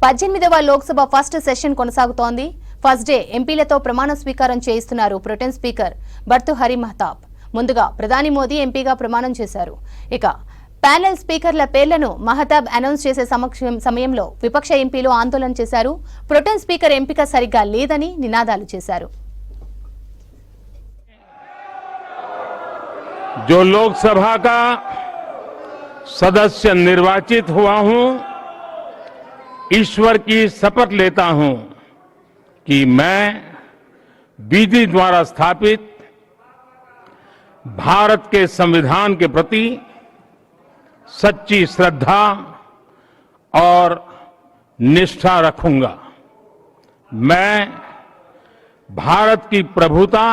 18వ Lok Sabha first session కొనసాగుతోంది. First day ఎంపీలతో ప్రమాణ స్వీకారం చేయిస్తున్నారు ప్రొటెం స్పీకర్ భర్తృహరి మహతాబ్. ముందుగా ప్రధాని మోదీ ఎంపీగా ప్రమాణం చేశారు. ఇక ప్యానెల్ స్పీకర్ల పేర్లను మహతాబ్ అనౌన్స్ చేసే సమయంలో విపక్ష ఎంపీలు ఆందోళన చేశారు. ప్రొటెం స్పీకర్ ఎంపిక సరిగ్గా లేదని నినాదాలు చేశారు. जो लोकसभा का सदस्य निर्वाचित हुआ हूं, ईश्वर की शपथ लेता हूं कि मैं विधि द्वारा स्थापित भारत के संविधान के प्रति सच्ची श्रद्धा और निष्ठा रखूंगा। मैं भारत की प्रभुता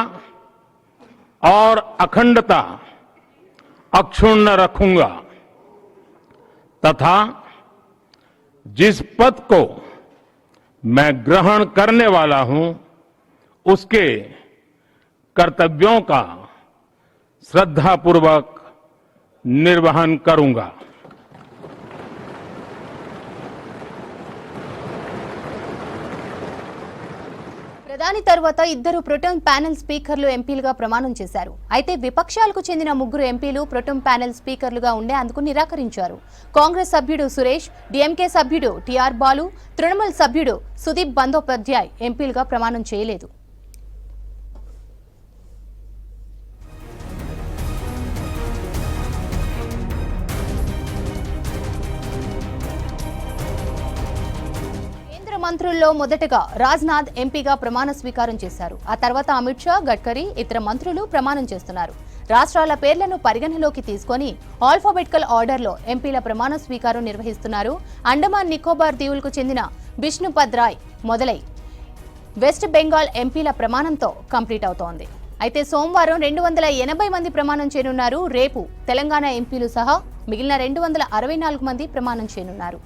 और अखंडता अक्षुण्ण रखूंगा तथा जिस पद को मैं ग्रहण करने वाला हूं उसके कर्तव्यों का श्रद्धापूर्वक निर्वहन करूंगा। ప్రధాని తర్వాత ఇద్దరు ప్రొటెం ప్యానెల్ స్పీకర్లు ఎంపీలుగా ప్రమాణం చేశారు. అయితే విపక్షాలకు చెందిన ముగ్గురు ఎంపీలు ప్రొటెం ప్యానెల్ స్పీకర్లుగా ఉండేందుకు నిరాకరించారు. కాంగ్రెస్ సభ్యుడు సురేష్, డీఎంకే సభ్యుడు టీఆర్ బాలు, తృణమూల్ సభ్యుడు సుదీప్ బందోపాధ్యాయ్ ఎంపీలుగా ప్రమాణం చేయలేదు. మంత్రుల్లో మొదటగా రాజ్నాథ్ ఎంపీగా ప్రమాణ స్వీకారం చేశారు. ఆ తర్వాత అమిత్ షా, గడ్కరీ, ఇతర మంత్రులు ప్రమాణం చేస్తున్నారు. రాష్ట్రాల పేర్లను పరిగణలోకి తీసుకొని ఆల్ఫాబెటికల్ ఆర్డర్లో ఎంపీల ప్రమాణ స్వీకారం నిర్వహిస్తున్నారు. అండమాన్ నికోబార్ దీవులకు చెందిన బిష్ణుపద్ రాయ్ మొదలై వెస్ట్ బెంగాల్ ఎంపీల ప్రమాణంతో కంప్లీట్ అవుతోంది. అయితే సోమవారం 280 మంది ప్రమాణం చేయనున్నారు. రేపు తెలంగాణ ఎంపీలు సహా మిగిలిన 264 మంది ప్రమాణం చేయనున్నారు.